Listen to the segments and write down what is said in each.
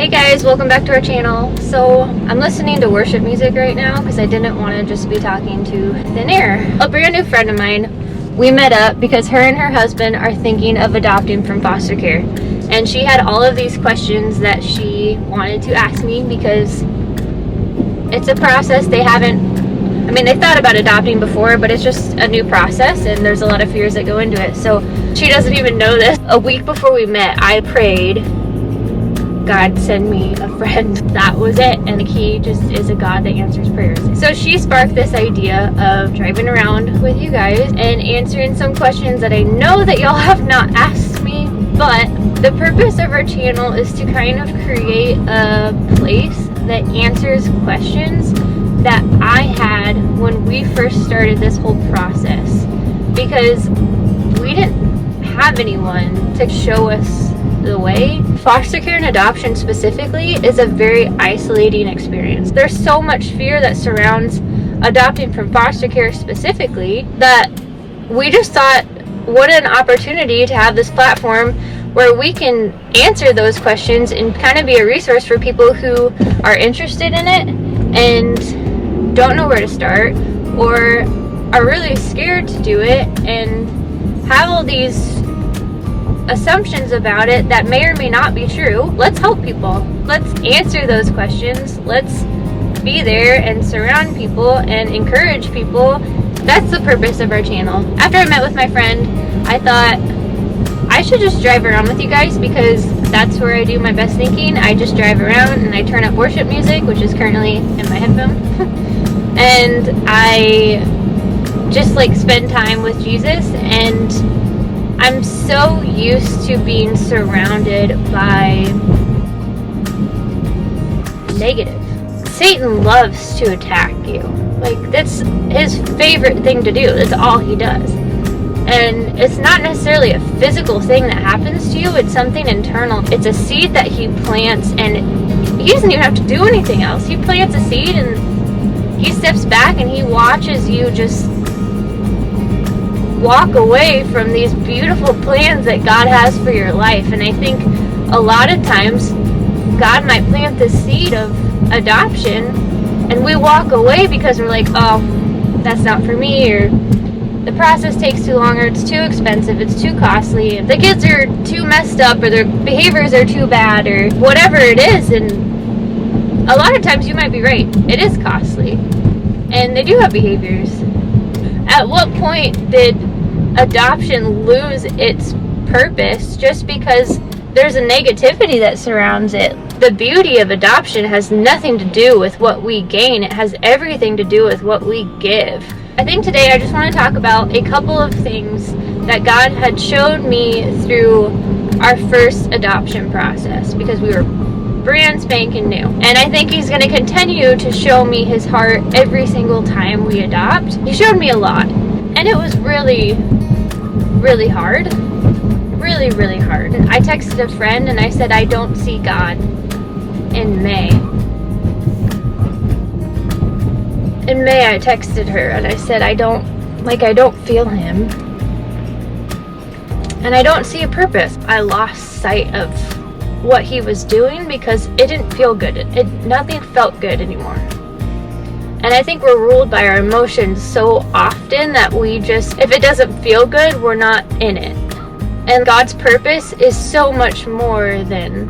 Hey guys, welcome back to our channel. So I'm listening to worship music right now because I didn't want to just be talking to thin air. A brand new friend of mine, we met up because her and her husband are thinking of adopting from foster care. And she had all of these questions that she wanted to ask me because it's a process they they thought about adopting before, but it's just a new process and there's a lot of fears that go into it. So she doesn't even know this. A week before we met, I prayed, God, send me a friend. That was it. And he just is a God that answers prayers. So she sparked this idea of driving around with you guys and answering some questions that I know that y'all have not asked me. But the purpose of our channel is to kind of create a place that answers questions that I had when we first started this whole process. Because we didn't have anyone to show us the way. Foster care and adoption specifically is a very isolating experience. There's so much fear that surrounds adopting from foster care specifically that we just thought, what an opportunity to have this platform where we can answer those questions and kind of be a resource for people who are interested in it and don't know where to start or are really scared to do it and have all these assumptions about it that may or may not be true. Let's help people. Let's answer those questions. Let's be there and surround people and encourage people. That's the purpose of our channel. After I met with my friend, I thought I should just drive around with you guys because that's where I do my best thinking. I just drive around and I turn up worship music, which is currently in my headphone. And I just spend time with Jesus, and I'm so used to being surrounded by negative. Satan loves to attack you. That's his favorite thing to do. That's all he does. And it's not necessarily a physical thing that happens to you. It's something internal. It's a seed that he plants, and he doesn't even have to do anything else. He plants a seed and he steps back and he watches you just walk away from these beautiful plans that God has for your life. And I think a lot of times God might plant the seed of adoption and we walk away because we're like, oh, that's not for me, or the process takes too long, or it's too expensive, it's too costly, the kids are too messed up, or their behaviors are too bad, or whatever it is. And a lot of times you might be right, it is costly and they do have behaviors. At what point did adoption lose its purpose just because there's a negativity that surrounds it? The beauty of adoption has nothing to do with what we gain. It has everything to do with what we give. I think today I just want to talk about a couple of things that God had showed me through our first adoption process, because we were brand spanking new. And I think he's going to continue to show me his heart every single time we adopt. He showed me a lot, and it was really hard. Really hard. I texted a friend and I said, I don't see God in May. In May I texted her and I said, I don't feel him. And I don't see a purpose. I lost sight of what he was doing because it didn't feel good. Nothing felt good anymore. And I think we're ruled by our emotions so often that we just, if it doesn't feel good, we're not in it. And God's purpose is so much more than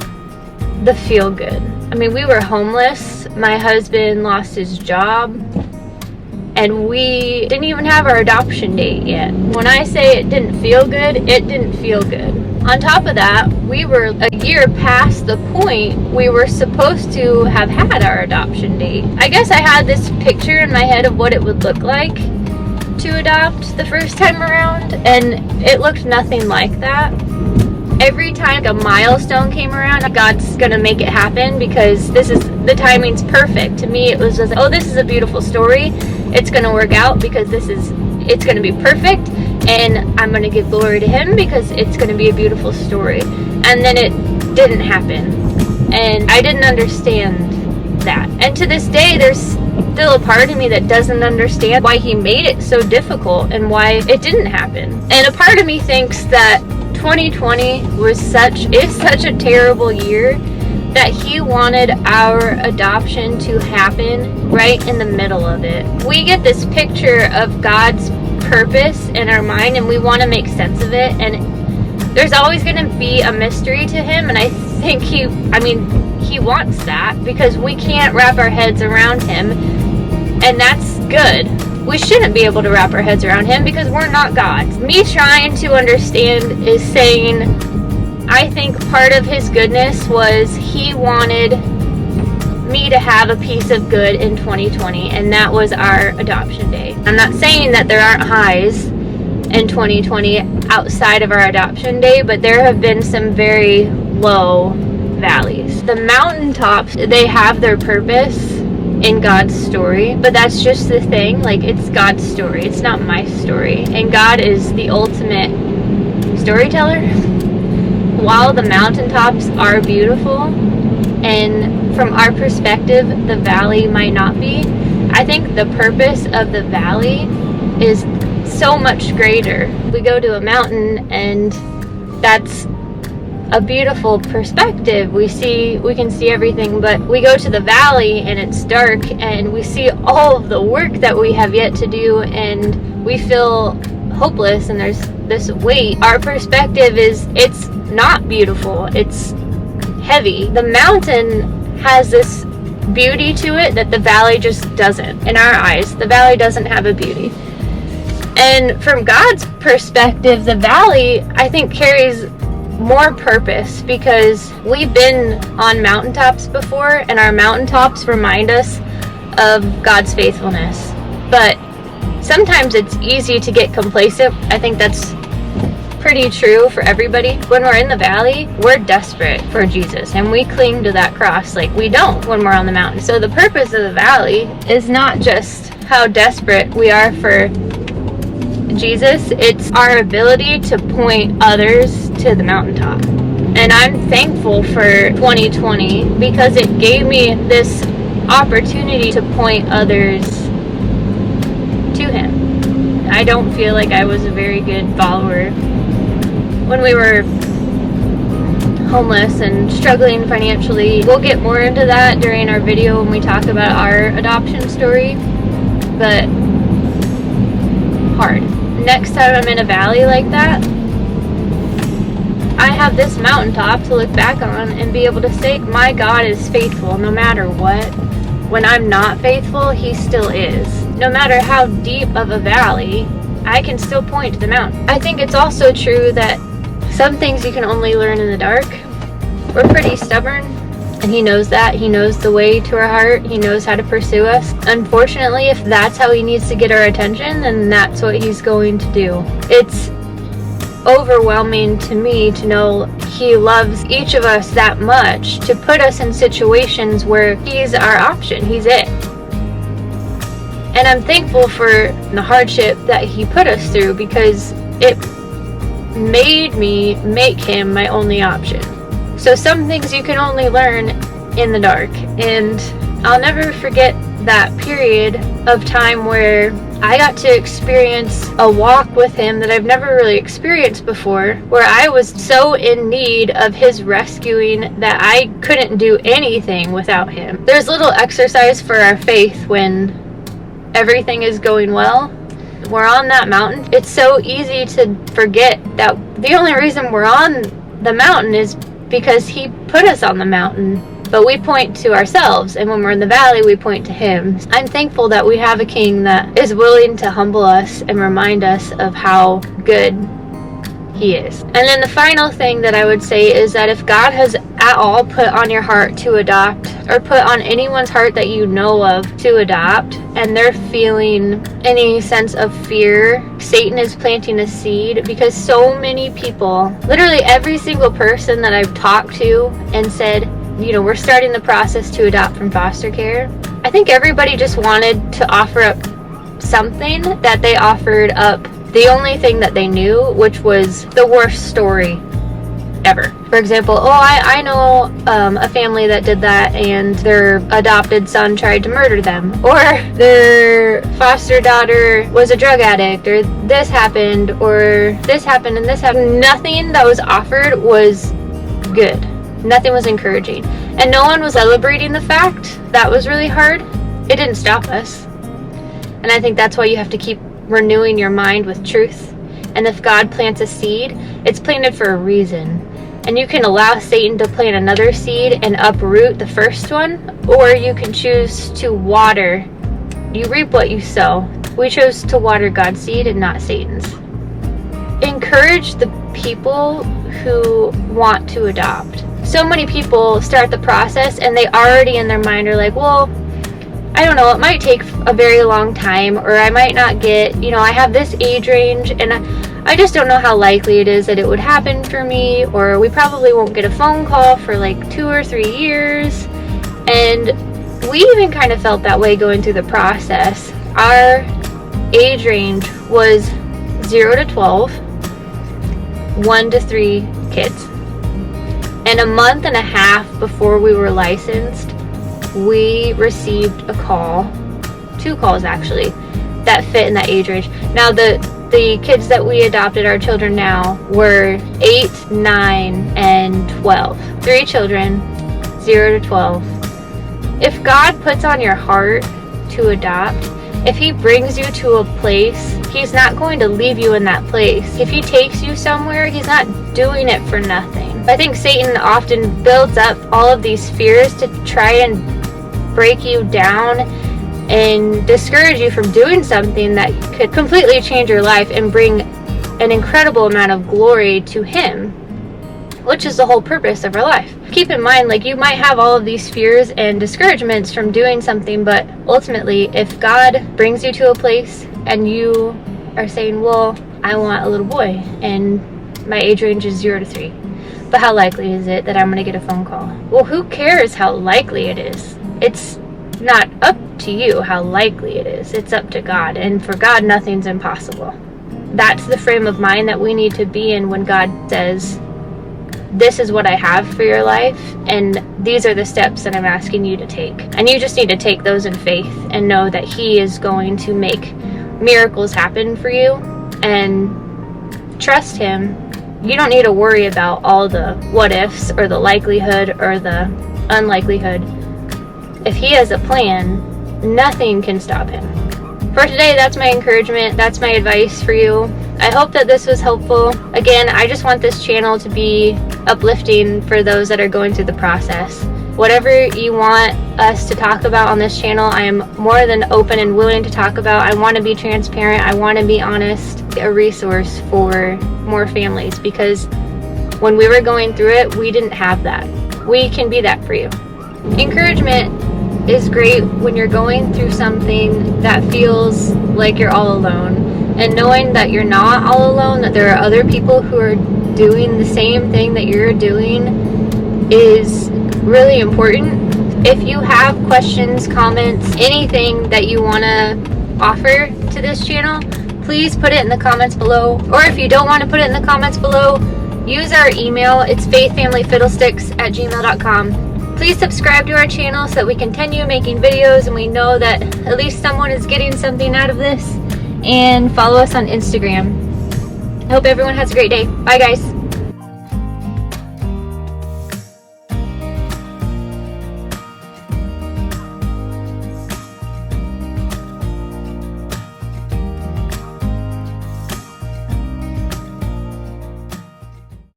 the feel good. We were homeless. My husband lost his job. And we didn't even have our adoption date yet. When I say it didn't feel good, it didn't feel good. On top of that, we were a year past the point we were supposed to have had our adoption date. I guess I had this picture in my head of what it would look like to adopt the first time around, and it looked nothing like that. Every time a milestone came around, God's gonna make it happen because the timing's perfect. To me, it was just, oh, this is a beautiful story. It's gonna work out because it's gonna be perfect, and I'm gonna give glory to him because it's gonna be a beautiful story. And then it didn't happen, and I didn't understand that. And to this day, there's still a part of me that doesn't understand why he made it so difficult and why it didn't happen. And a part of me thinks that 2020 is such a terrible year that he wanted our adoption to happen right in the middle of it. We get this picture of God's purpose in our mind, and we want to make sense of it, and there's always going to be a mystery to him, and I think he wants that, because we can't wrap our heads around him, and that's good. We shouldn't be able to wrap our heads around him because we're not God. Me trying to understand is saying, I think part of his goodness was he wanted me to have a piece of good in 2020, and that was our adoption day. I'm not saying that there aren't highs in 2020 outside of our adoption day, but there have been some very low valleys. The mountaintops, they have their purpose in God's story, but that's just the thing, like, it's God's story, it's not my story, and God is the ultimate storyteller. While the mountaintops are beautiful, and from our perspective the valley might not be, I think the purpose of the valley is so much greater. We go to a mountain and that's a beautiful perspective. We can see everything, but we go to the valley and it's dark and we see all of the work that we have yet to do, and we feel hopeless, and there's this weight. Our perspective is, it's not beautiful, it's heavy. The mountain has this beauty to it that the valley just doesn't. In our eyes, the valley doesn't have a beauty. And from God's perspective, the valley, I think, carries more purpose, because we've been on mountaintops before, and our mountaintops remind us of God's faithfulness. But sometimes it's easy to get complacent. I think that's pretty true for everybody. When we're in the valley, we're desperate for Jesus, and we cling to that cross like we don't when we're on the mountain. So the purpose of the valley is not just how desperate we are for Jesus, it's our ability to point others to the mountaintop. And I'm thankful for 2020 because it gave me this opportunity to point others to him. I don't feel like I was a very good follower when we were homeless and struggling financially. We'll get more into that during our video when we talk about our adoption story, but hard. Next time I'm in a valley like that, I have this mountaintop to look back on and be able to say, my God is faithful no matter what. When I'm not faithful, he still is. No matter how deep of a valley, I can still point to the mountain. I think it's also true that some things you can only learn in the dark. We're pretty stubborn, and he knows that. He knows the way to our heart. He knows how to pursue us. Unfortunately, if that's how he needs to get our attention, then that's what he's going to do. It's overwhelming to me to know he loves each of us that much to put us in situations where he's our option. He's it. And I'm thankful for the hardship that he put us through, because it made me make him my only option. So some things you can only learn in the dark, and I'll never forget that period of time where I got to experience a walk with him that I've never really experienced before, where I was so in need of his rescuing that I couldn't do anything without him. There's little exercise for our faith when everything is going well. We're on that mountain. It's so easy to forget that the only reason we're on the mountain is because he put us on the mountain. But we point to ourselves, and when we're in the valley, we point to him. I'm thankful that we have a king that is willing to humble us and remind us of how good he is. And then the final thing that I would say is that if God has at all put on your heart to adopt, or put on anyone's heart that you know of to adopt, and they're feeling any sense of fear, Satan is planting a seed, because so many people, literally every single person that I've talked to and said, you know, we're starting the process to adopt from foster care, I think everybody just wanted to offer up something that they offered up the only thing that they knew, which was the worst story ever. For example, I know a family that did that, and their adopted son tried to murder them, or their foster daughter was a drug addict, or this happened, or this happened, and this happened. Nothing that was offered was good. Nothing was encouraging. And no one was celebrating the fact that was really hard. It didn't stop us. And I think that's why you have to keep renewing your mind with truth. And if God plants a seed, it's planted for a reason. And you can allow Satan to plant another seed and uproot the first one, or you can choose to water. You reap what you sow. We chose to water God's seed and not Satan's. Encourage the people who want to adopt. So many people start the process and they already in their mind are like, well, I don't know, it might take a very long time, or I might not get, I have this age range and I just don't know how likely it is that it would happen for me, or we probably won't get a phone call for like 2 or 3 years. And we even kind of felt that way going through the process. Our age range was 0 to 12, 1 to 3 kids. And a month and a half before we were licensed, we received a call, 2 calls actually, that fit in that age range. Now the kids that we adopted, our children now, were 8, 9, and 12. 3 children, 0 to 12. If God puts on your heart to adopt, if he brings you to a place, he's not going to leave you in that place. If he takes you somewhere, he's not doing it for nothing. I think Satan often builds up all of these fears to try and break you down and discourage you from doing something that could completely change your life and bring an incredible amount of glory to him, which is the whole purpose of our life. Keep in mind, like, you might have all of these fears and discouragements from doing something, but ultimately, if God brings you to a place and you are saying, well, I want a little boy and my age range is 0 to 3, but how likely is it that I'm going to get a phone call? Well, who cares how likely it is? It's not up to you how likely it is. It's up to God, and for God, nothing's impossible. That's the frame of mind that we need to be in when God says, this is what I have for your life, and these are the steps that I'm asking you to take. And you just need to take those in faith and know that he is going to make miracles happen for you, and trust him. You don't need to worry about all the what ifs or the likelihood or the unlikelihood. If he has a plan, nothing can stop him. For today, that's my encouragement. That's my advice for you. I hope that this was helpful. Again, I just want this channel to be uplifting for those that are going through the process. Whatever you want us to talk about on this channel, I am more than open and willing to talk about. I want to be transparent. I want to be honest. A resource for more families, because when we were going through it, we didn't have that. We can be that for you. Encouragement is great when you're going through something that feels like you're all alone, and knowing that you're not all alone, that there are other people who are doing the same thing that you're doing, is really important. If you have questions, comments, anything that you want to offer to this channel, please put it in the comments below. Or if you don't want to put it in the comments below, use our email. It's faithfamilyfiddlesticks@gmail.com. Please subscribe to our channel so that we continue making videos and we know that at least someone is getting something out of this. And follow us on Instagram. I hope everyone has a great day. Bye, guys.